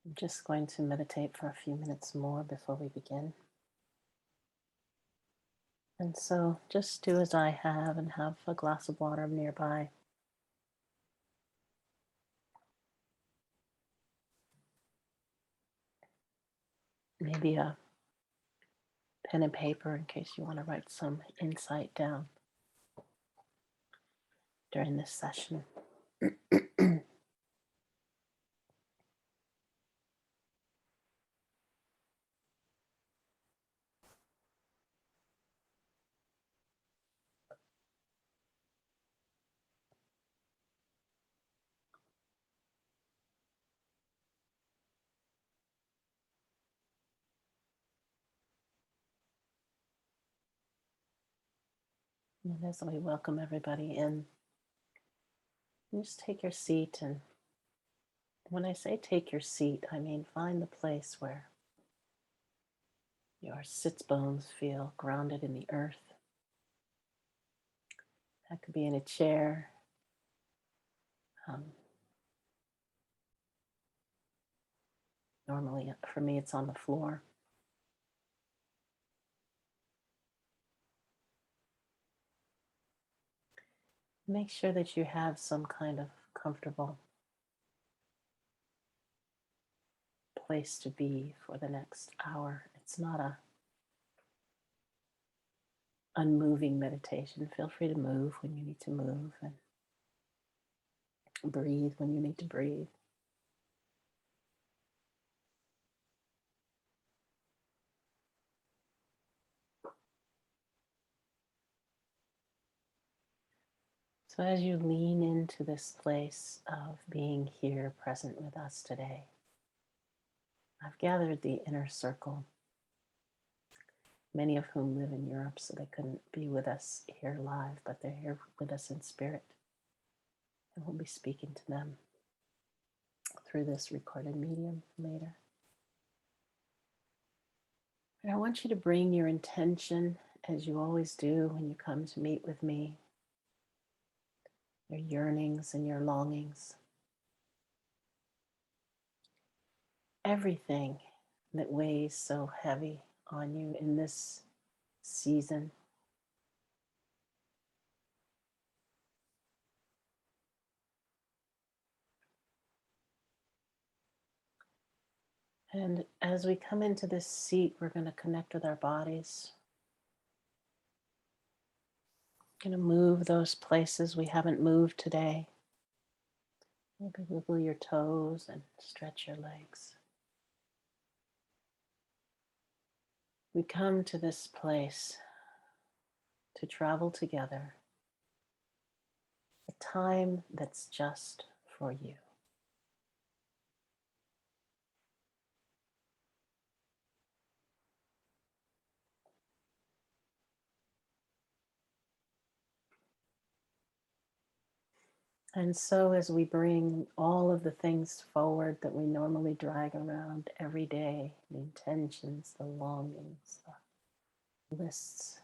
I'm just going to meditate for a few minutes more before we begin. And so just do as I have and have a glass of water nearby. Maybe a pen and paper in case you want to write some insight down during this session. And as we welcome everybody in, just take your seat. And when I say take your seat, I mean find the place where your sits bones feel grounded in the earth. That could be in a chair. Normally, for me, it's on the floor. Make sure that you have some kind of comfortable place to be for the next hour. It's not a unmoving meditation. Feel free to move when you need to move and breathe when you need to breathe. So as you lean into this place of being here present with us today, I've gathered the inner circle, many of whom live in Europe, so they couldn't be with us here live, but they're here with us in spirit. And we'll be speaking to them through this recorded medium later. And I want you to bring your intention, as you always do when you come to meet with me, your yearnings and your longings, everything that weighs so heavy on you in this season. And as we come into this seat, we're going to connect with our bodies. Going to move those places we haven't moved today. Maybe wiggle your toes and stretch your legs. We come to this place to travel together, a time that's just for you. And so as we bring all of the things forward that we normally drag around every day, the intentions, the longings, the lists,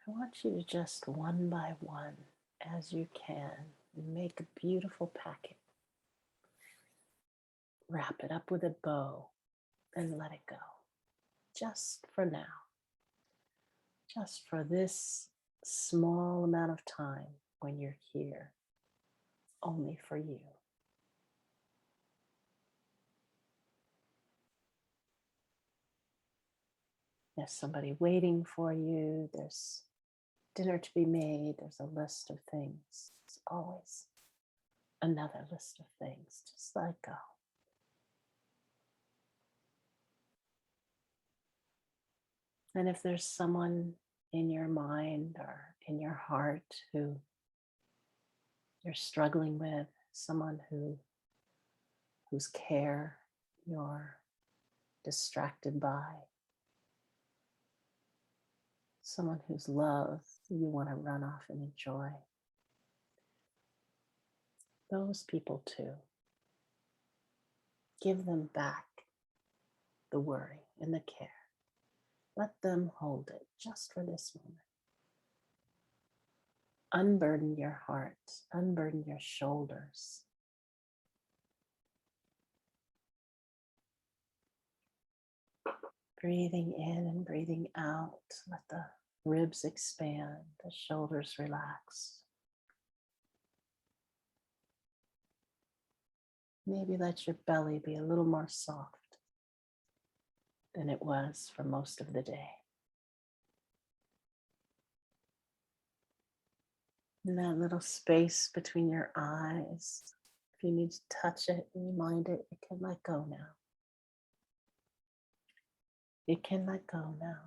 I want you to just one by one, as you can, make a beautiful packet. Wrap it up with a bow and let it go. Just for now. Just for this small amount of time when you're here, only for you. There's somebody waiting for you. There's dinner to be made. There's a list of things. There's always another list of things. Just let go. And if there's someone in your mind or in your heart who you're struggling with, someone whose care you're distracted by, someone whose love you want to run off and enjoy, those people too, give them back the worry and the care. Let them hold it just for this moment. Unburden your heart, unburden your shoulders. Breathing in and breathing out. Let the ribs expand, the shoulders relax. Maybe let your belly be a little more soft than it was for most of the day. And that little space between your eyes, if you need to touch it, remind it, it can let go now. It can let go now.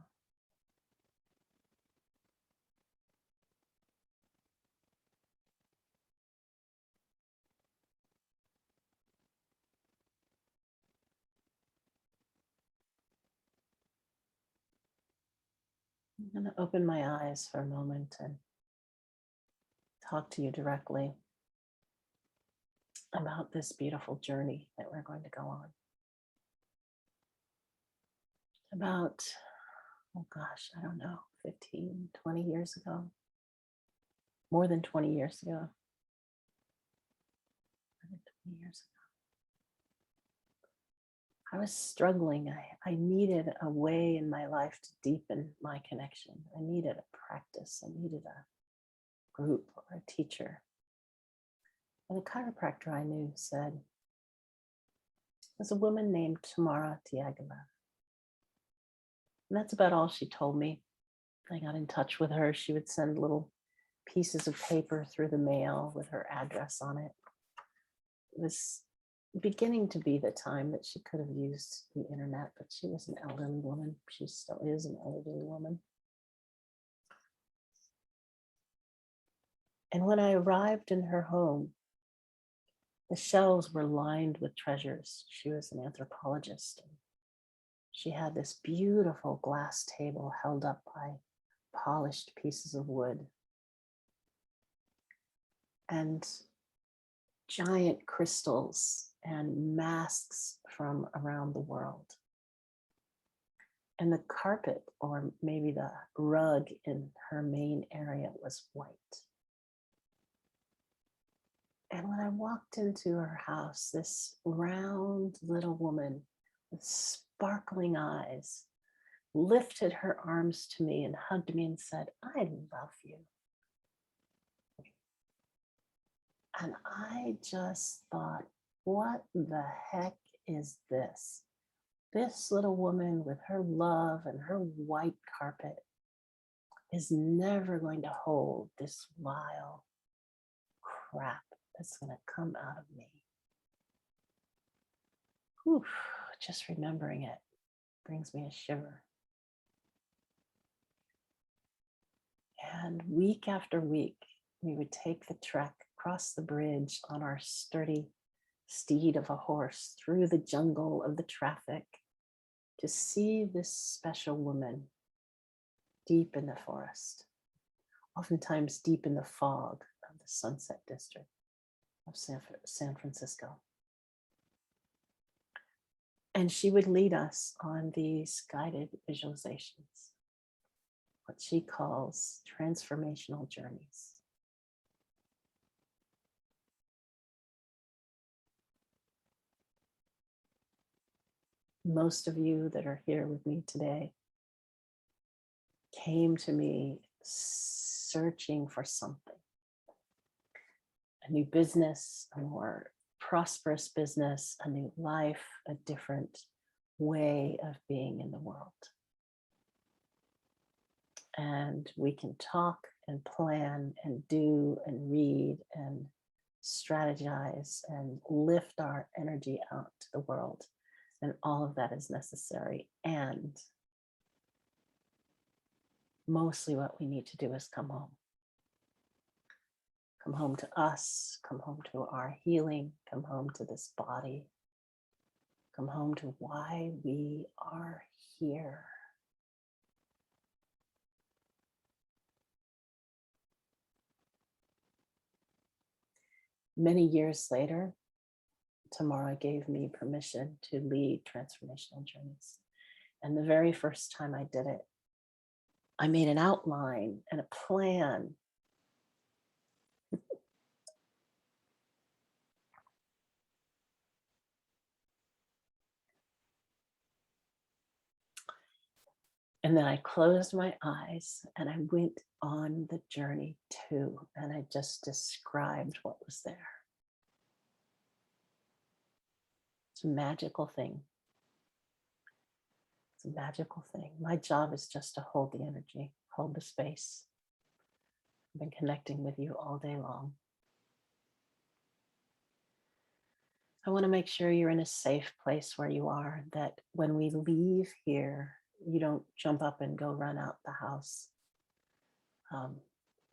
I'm going to open my eyes for a moment and talk to you directly about this beautiful journey that we're going to go on. About, oh gosh, I don't know, 15, 20 years ago, more than 20 years ago. More than 20 years ago. I was struggling. I needed a way in my life to deepen my connection. I needed a practice. I needed a group or a teacher. And a chiropractor I knew said, there's a woman named Tamara Tiagala. And that's about all she told me. I got in touch with her. She would send little pieces of paper through the mail with her address on it. It was beginning to be the time that she could have used the internet, but she was an elderly woman. She still is an elderly woman. And when I arrived in her home, the shelves were lined with treasures. She was an anthropologist. She had this beautiful glass table held up by polished pieces of wood and giant crystals and masks from around the world. And the carpet, or maybe the rug in her main area, was white. And when I walked into her house, this round little woman with sparkling eyes lifted her arms to me and hugged me and said, I love you. And I just thought, what the heck is this? This little woman with her love and her white carpet is never going to hold this vile crap that's going to come out of me. Whew, just remembering it brings me a shiver. And week after week, we would take the trek across the bridge on our sturdy steed of a horse through the jungle of the traffic to see this special woman deep in the forest, oftentimes deep in the fog of the Sunset District of San Francisco. And she would lead us on these guided visualizations, what she calls transformational journeys. Most of you that are here with me today came to me searching for something, a new business, a more prosperous business, a new life, a different way of being in the world. And we can talk and plan and do and read and strategize and lift our energy out to the world. And all of that is necessary. And mostly what we need to do is come home. Come home to us, come home to our healing, come home to this body, come home to why we are here. Many years later, Tamara gave me permission to lead transformational journeys. And the very first time I did it, I made an outline and a plan. And then I closed my eyes and I went on the journey too. And I just described what was there. It's a magical thing. It's a magical thing. My job is just to hold the energy, hold the space. I've been connecting with you all day long. I want to make sure you're in a safe place where you are, that when we leave here, you don't jump up and go run out the house.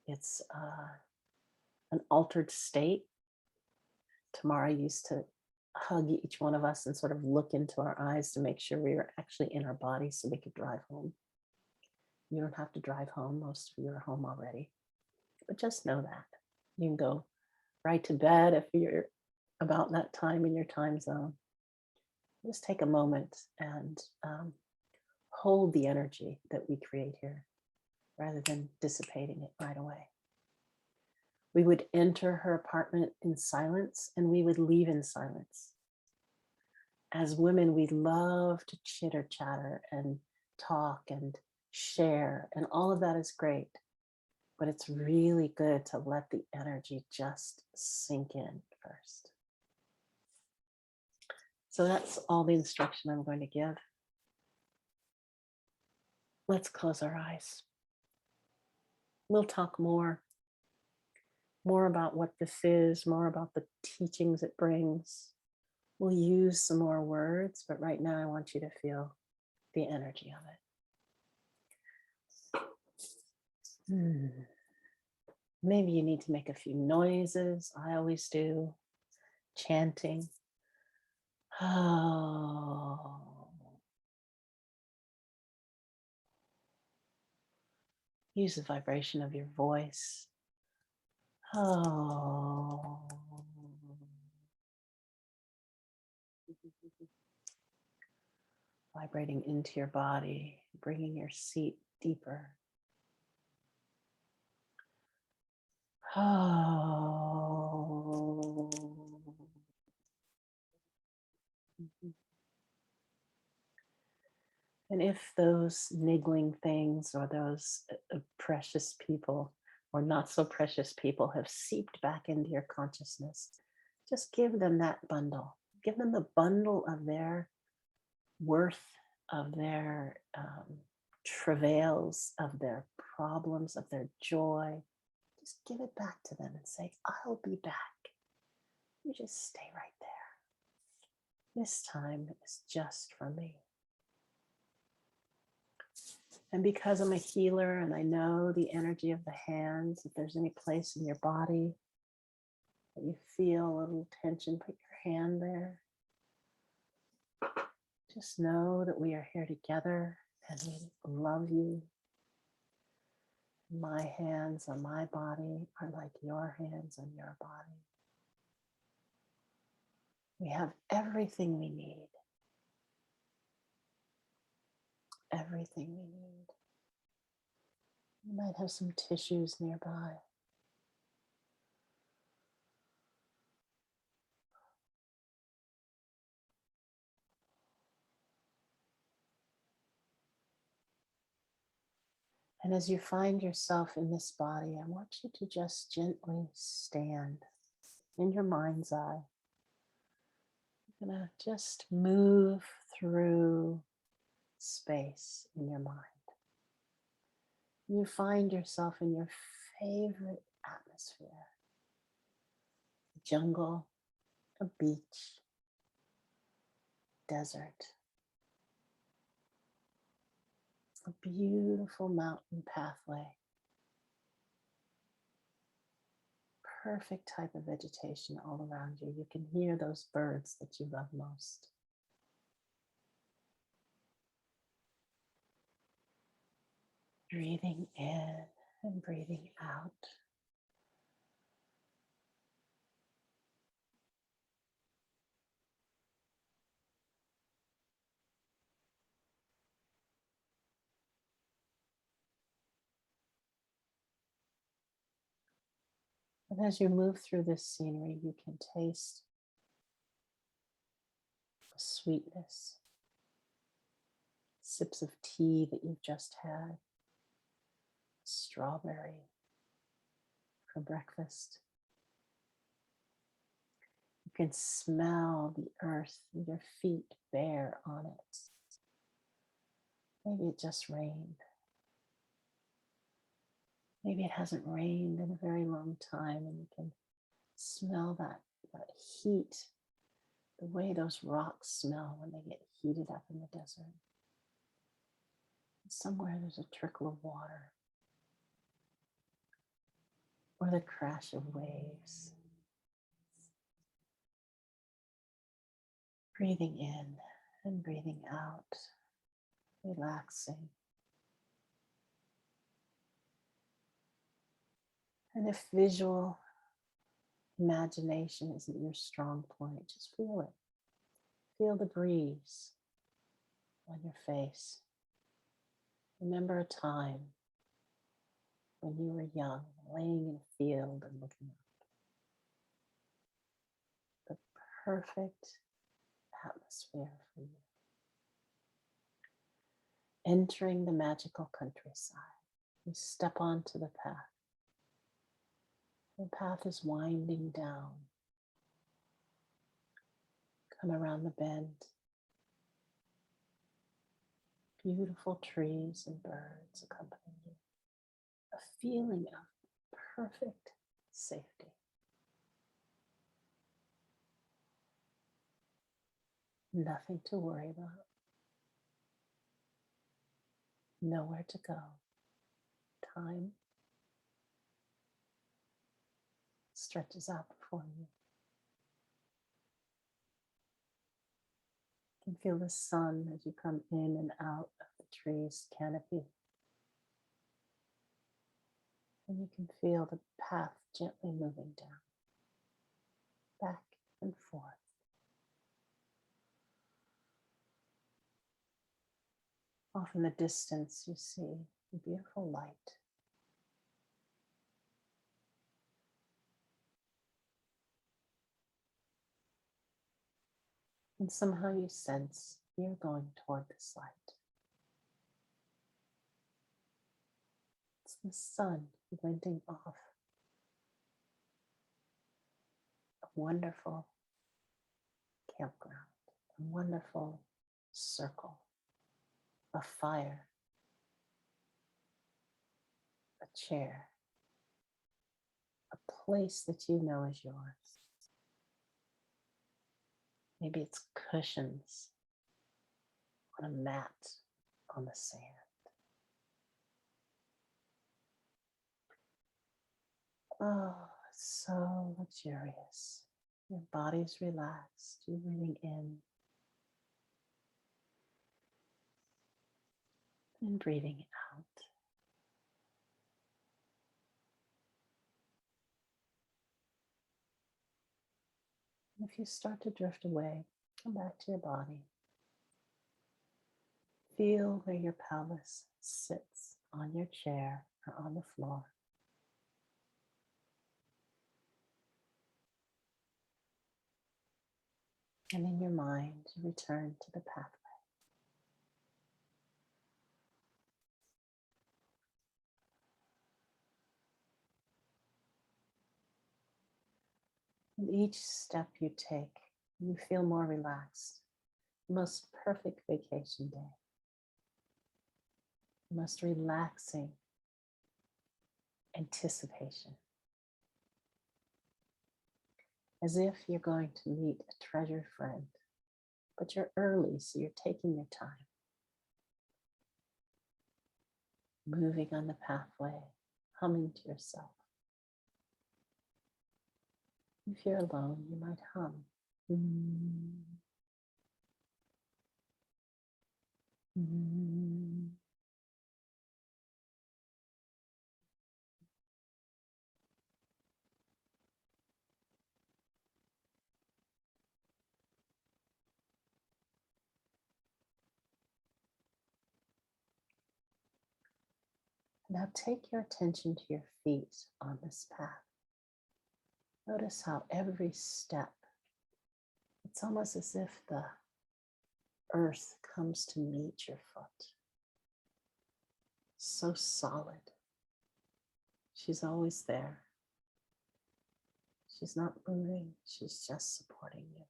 It's an altered state. Tamara used to hug each one of us and sort of look into our eyes to make sure we were actually in our body so we could drive home. You don't have to drive home. Most of you are home already. But just know that. You can go right to bed if you're about that time in your time zone. Just take a moment and hold the energy that we create here rather than dissipating it right away. We would enter her apartment in silence and we would leave in silence. As women, we love to chitter chatter and talk and share, and all of that is great. But it's really good to let the energy just sink in first. So that's all the instruction I'm going to give. Let's close our eyes. We'll talk more about what this is, more about the teachings it brings. We'll use some more words, but right now I want you to feel the energy of it. Maybe you need to make a few noises. I always do. Chanting. Oh. Use the vibration of your voice. Oh. Vibrating into your body, bringing your seat deeper. Oh. And if those niggling things or those precious people or not so precious people have seeped back into your consciousness, just give them that bundle. Give them the bundle of their worth, of their travails, of their problems, of their joy. Just give it back to them and say, I'll be back. You just stay right there. This time is just for me. And because I'm a healer and I know the energy of the hands, if there's any place in your body that you feel a little tension, put your hand there. Just know that we are here together and we love you. My hands on my body are like your hands on your body. We have everything we need. Everything we need. You might have some tissues nearby. And as you find yourself in this body, I want you to just gently stand in your mind's eye. You're going to just move through space in your mind. You find yourself in your favorite atmosphere. A jungle, a beach, desert, a beautiful mountain pathway. Perfect type of vegetation all around you. You can hear those birds that you love most. Breathing in and breathing out. And as you move through this scenery, you can taste the sweetness, sips of tea that you've just had, strawberry for breakfast. You can smell the earth with your feet bare on it. Maybe it just rained. Maybe it hasn't rained in a very long time, and you can smell that heat, the way those rocks smell when they get heated up in the desert. And somewhere there's a trickle of water or the crash of waves. Breathing in and breathing out, relaxing. And if visual imagination isn't your strong point, just feel it. Feel the breeze on your face. Remember a time when you were young, laying in a field and looking up. The perfect atmosphere for you. Entering the magical countryside, you step onto the path. The path is winding down. Come around the bend. Beautiful trees and birds accompany you. A feeling of perfect safety. Nothing to worry about. Nowhere to go. Time stretches out before you. You can feel the sun as you come in and out of the tree's canopy. And you can feel the path gently moving down, back and forth. Off in the distance, you see a beautiful light. And somehow you sense you're going toward this light. It's the sun glinting off a wonderful campground, a wonderful circle, a fire, a chair, a place that you know is yours. Maybe it's cushions on a mat on the sand. Oh, it's so luxurious. Your body's relaxed. You're breathing in and breathing out. And if you start to drift away, come back to your body. Feel where your pelvis sits on your chair or on the floor. And in your mind, you return to the pathway. And each step you take, you feel more relaxed. The most perfect vacation day. The most relaxing anticipation. As if you're going to meet a treasured friend, but you're early, so you're taking your time. Moving on the pathway, humming to yourself. If you're alone, you might hum. Now take your attention to your feet on this path. Notice how every step, it's almost as if the earth comes to meet your foot. So solid. She's always there. She's not moving, she's just supporting you.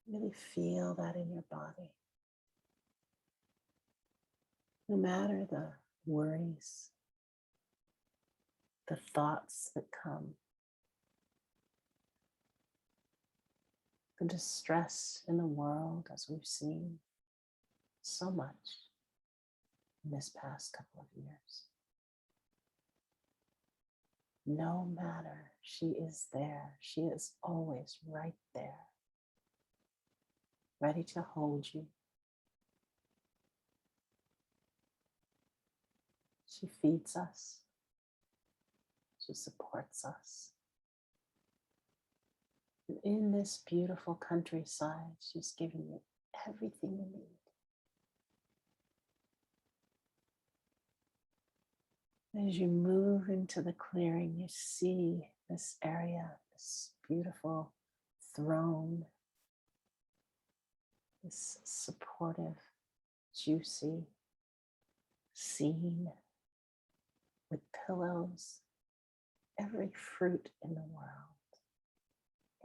Really feel that in your body. No matter the worries, the thoughts that come, the distress in the world, as we've seen so much in this past couple of years. No matter, she is there. She is always right there, ready to hold you. She feeds us. She supports us. And in this beautiful countryside, she's giving you everything you need. As you move into the clearing, you see this area, this beautiful throne, this supportive, juicy scene with pillows, every fruit in the world,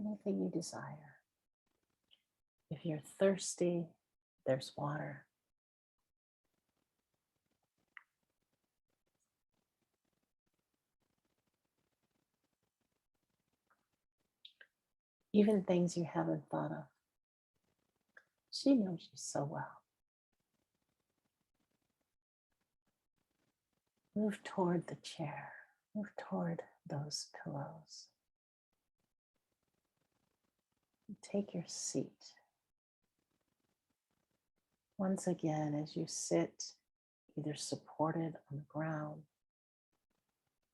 anything you desire. If you're thirsty, there's water. Even things you haven't thought of. She knows you so well. Move toward the chair. Move toward those pillows. Take your seat. Once again, as you sit, either supported on the ground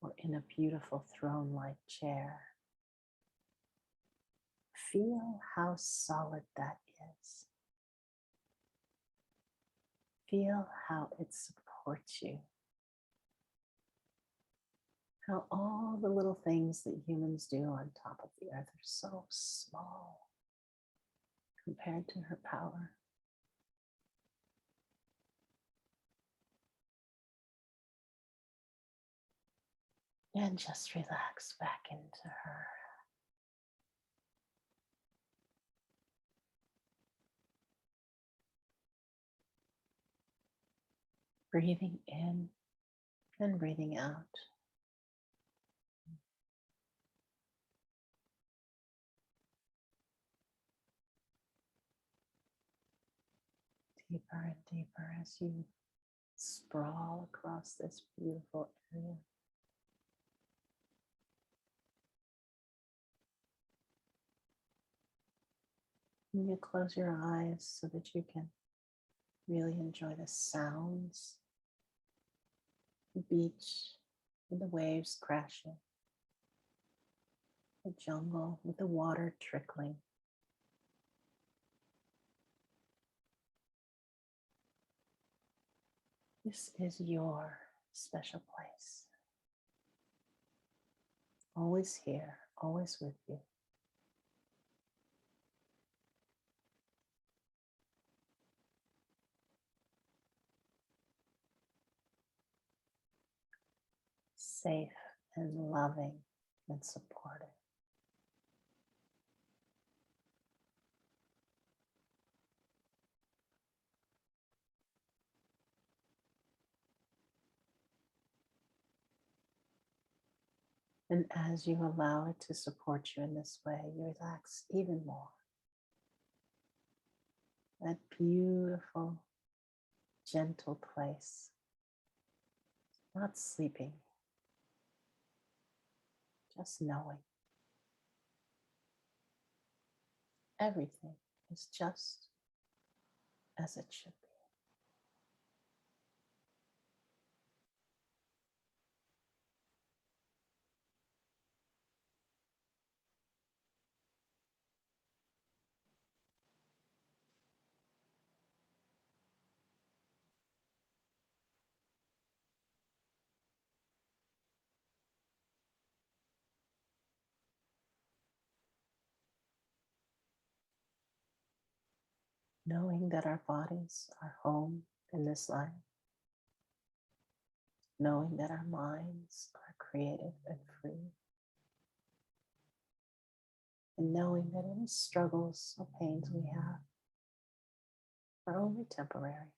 or in a beautiful throne-like chair, feel how solid that is. Feel how it supports you. How all the little things that humans do on top of the earth are so small compared to her power. And just relax back into her. Breathing in and breathing out. Deeper and deeper as you sprawl across this beautiful area. And you close your eyes so that you can really enjoy the sounds, the beach with the waves crashing, the jungle with the water trickling. This is your special place. Always here, always with you. Safe and loving and supportive. And as you allow it to support you in this way, you relax even more. That beautiful, gentle place. Not sleeping, just knowing everything is just as it should be. knowing that our bodies are home in this life, knowing that our minds are creative and free, and knowing that any struggles or pains we have are only temporary.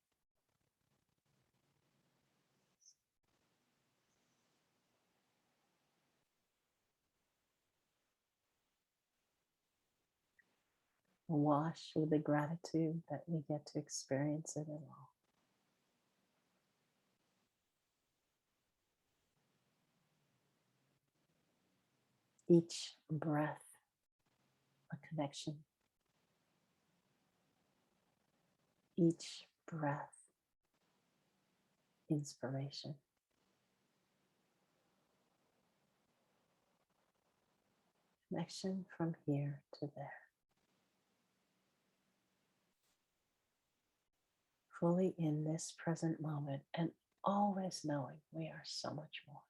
Wash with the gratitude that we get to experience it at all. Each breath, a connection. Each breath, inspiration. Connection from here to there. Fully in this present moment and always knowing we are so much more.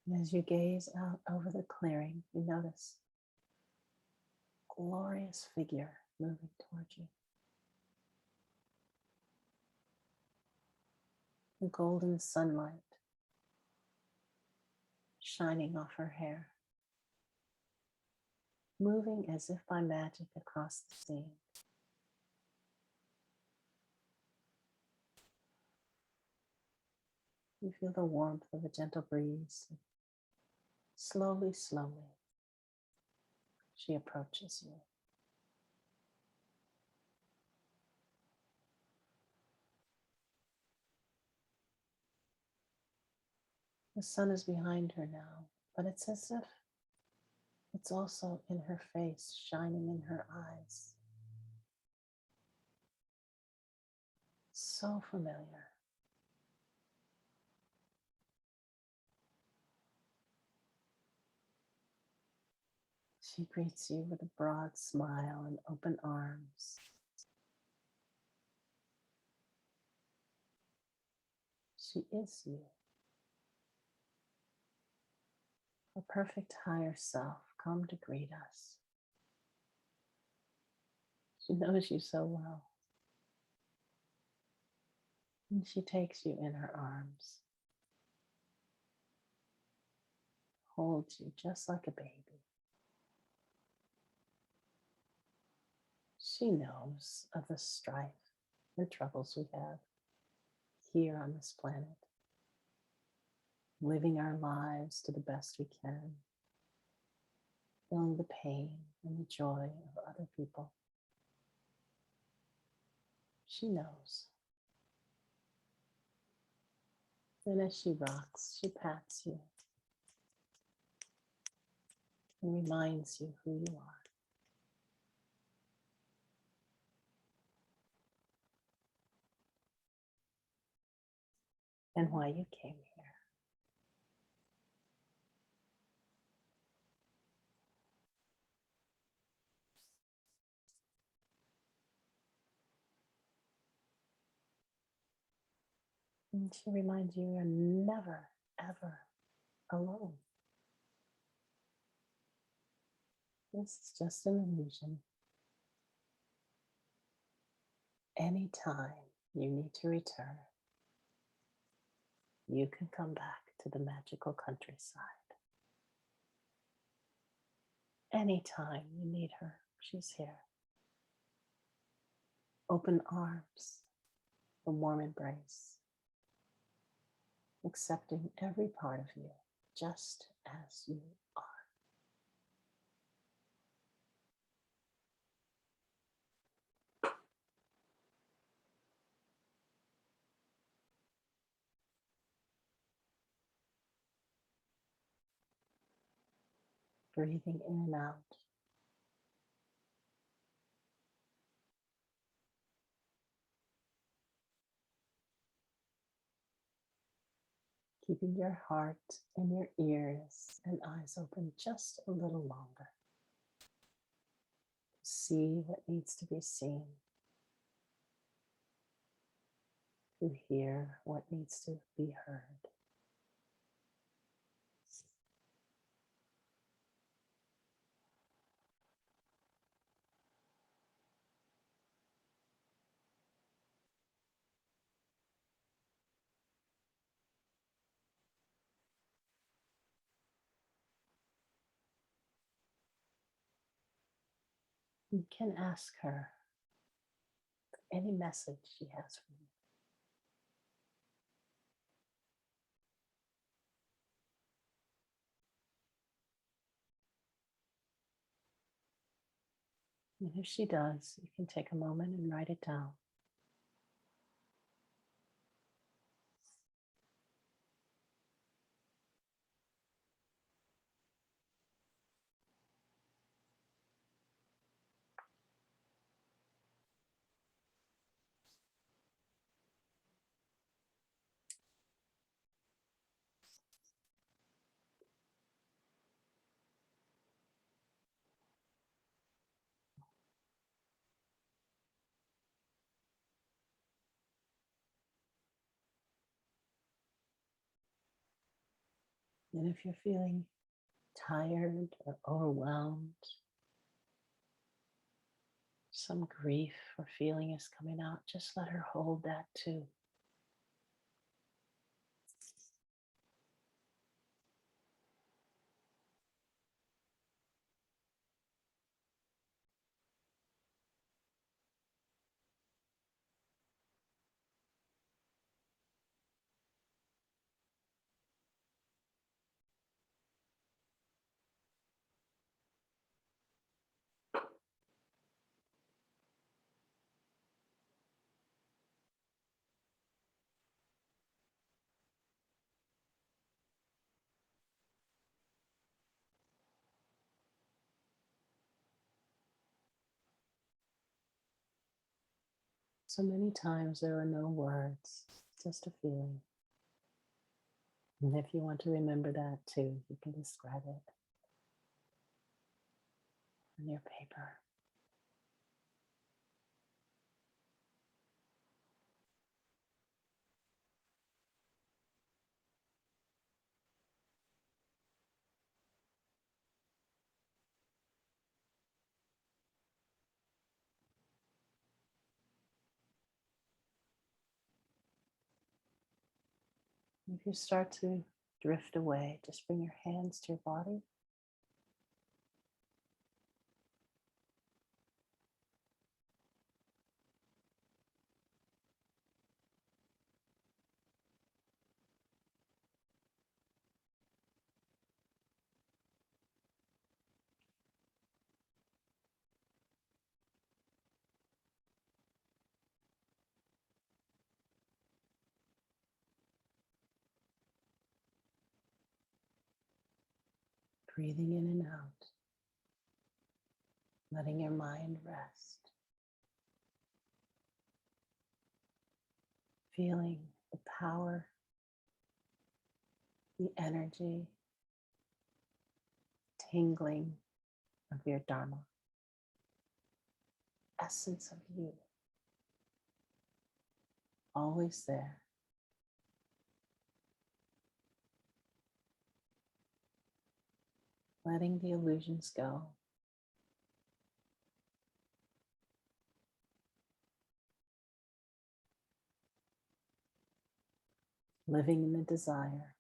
And as you gaze out over the clearing, you notice a glorious figure moving towards you. The golden sunlight shining off her hair, moving as if by magic across the scene. You feel the warmth of a gentle breeze. Slowly, slowly, she approaches you. The sun is behind her now, but it's as if it's also in her face, shining in her eyes. So familiar. She greets you with a broad smile and open arms. She is you, a perfect higher self come to greet us. She knows you so well. And she takes you in her arms, holds you just like a baby. She knows of the strife and troubles we have here on this planet, living our lives to the best we can, feeling the pain and the joy of other people. She knows. Then as she rocks, she pats you and reminds you who you are. And why you came here. And she reminds you you're never, ever alone. This is just an illusion. Anytime you need to return, you can come back to the magical countryside. Anytime you need her, she's here. Open arms, a warm embrace, accepting every part of you just as you are. Breathing in and out. keeping your heart and your ears and eyes open just a little longer. See what needs to be seen, to hear what needs to be heard. You can ask her any message she has for you. And if she does, you can take a moment and write it down. And if you're feeling tired or overwhelmed, some grief or feeling is coming out, just let her hold that too. So many times there are no words, just a feeling. And if you want to remember that too, you can describe it on your paper. If you start to drift away, just bring your hands to your body. Breathing in and out, letting your mind rest, feeling the power, the energy, tingling of your Dharma, essence of you, always there. Letting the illusions go. Living in the desire.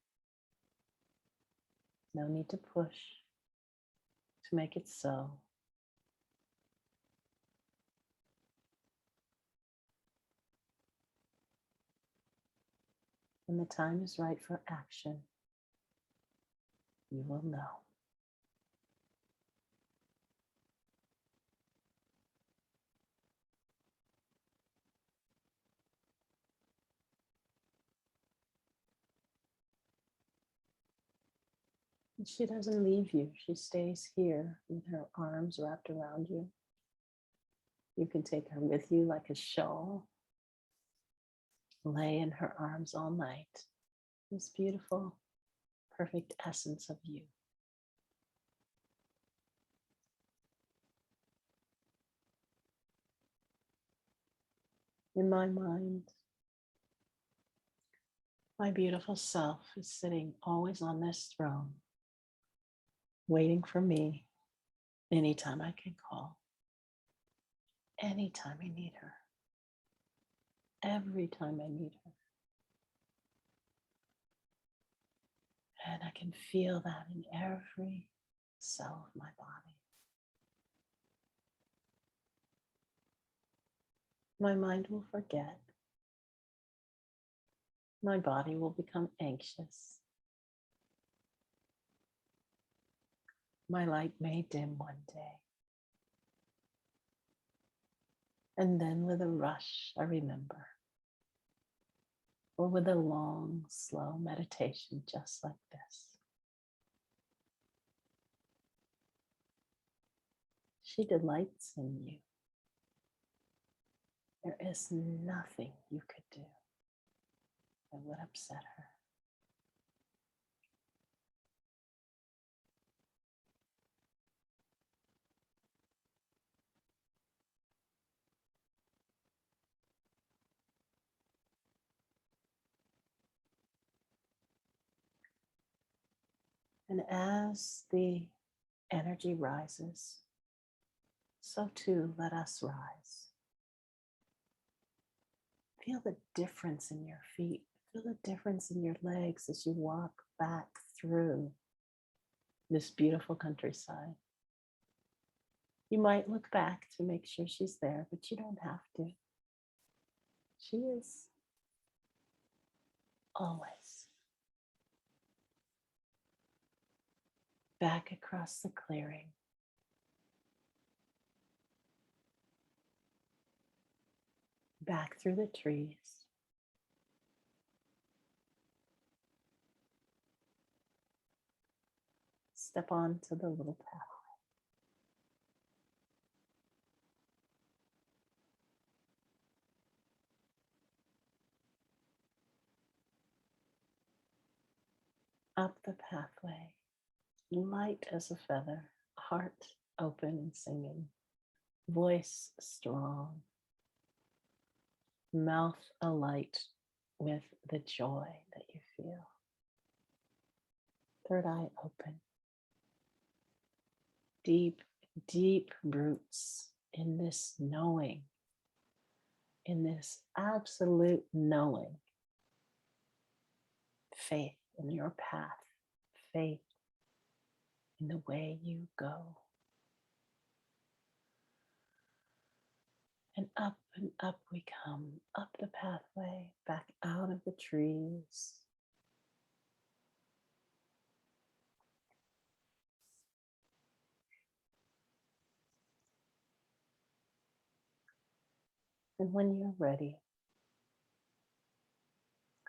No need to push to make it so. When the time is right for action, you will know. And she doesn't leave you. She stays here with her arms wrapped around you. You can take her with you like a shawl. Lay in her arms all night. this beautiful, perfect essence of you. In my mind, my beautiful self is sitting always on this throne, waiting for me anytime I can call, anytime I need her, every time I need her. And I can feel that in every cell of my body. My mind will forget. My body will become anxious. My light may dim one day. And then with a rush, I remember. Or with a long, slow meditation just like this. She delights in you. There is nothing you could do that would upset her. And as the energy rises, so too let us rise. Feel the difference in your feet. Feel the difference in your legs as you walk back through this beautiful countryside. You might look back to make sure she's there, but you don't have to. She is always. Back across the clearing. Back through the trees. Step onto the little path. Up the pathway, light as a feather, heart open and singing, voice strong, mouth alight with the joy that you feel. Third eye open. Deep, deep roots in this knowing, in this absolute knowing. Faith in your path, faith in the way you go. And up we come, up the pathway, back out of the trees. And when you're ready,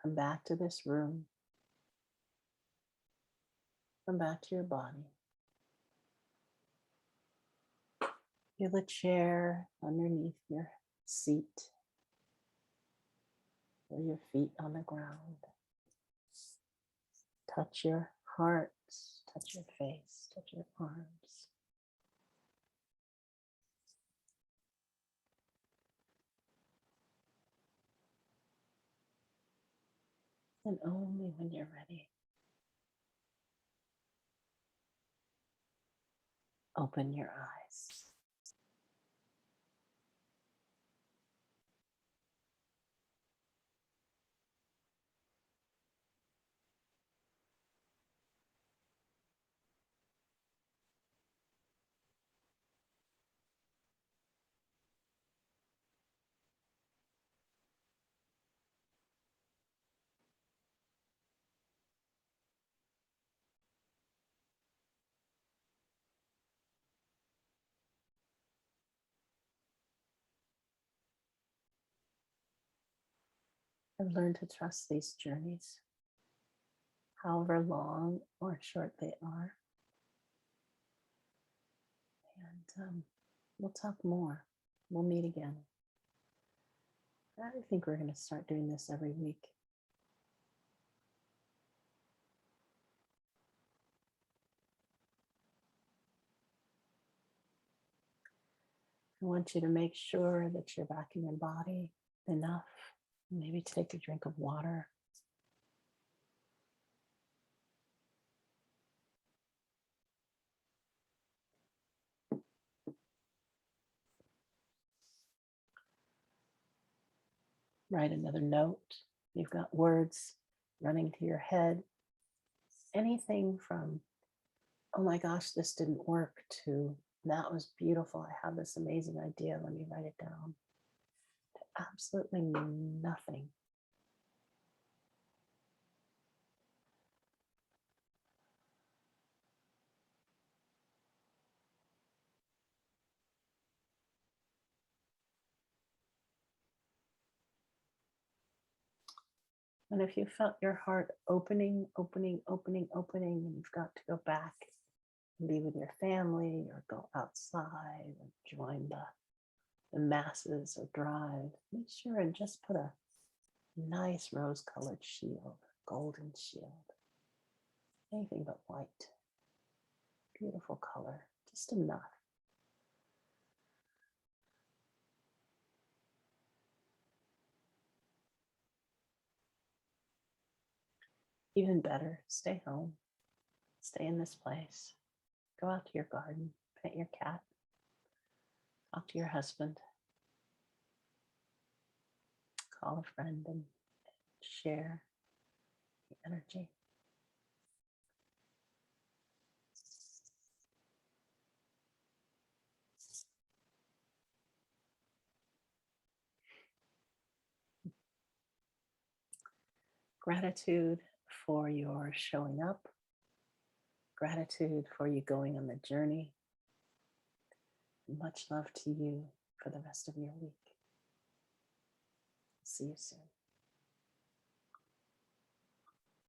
come back to this room. Come back to your body. Feel the chair underneath your seat. Feel your feet on the ground. Touch your heart, touch your face, touch your arms. And only when you're ready, open your eyes. And learn to trust these journeys, however long or short they are. And we'll talk more. We'll meet again. I think we're going to start doing this every week. I want you to make sure that you're back in your body enough. Maybe take a drink of water. Write another note. You've got words running through your head. Anything from, oh my gosh, this didn't work, to that was beautiful. I have this amazing idea. Let me write it down. Absolutely nothing. And if you felt your heart opening, and you've got to go back and be with your family or go outside and join the masses or drive, make sure and just put a nice rose-colored shield, golden shield, anything but white. Beautiful color, just enough. Even better, stay home, stay in this place, go out to your garden, pet your cat, talk to your husband, call a friend and share the energy. Gratitude for your showing up. Gratitude for you going on the journey. Much love to you for the rest of your week. See you soon.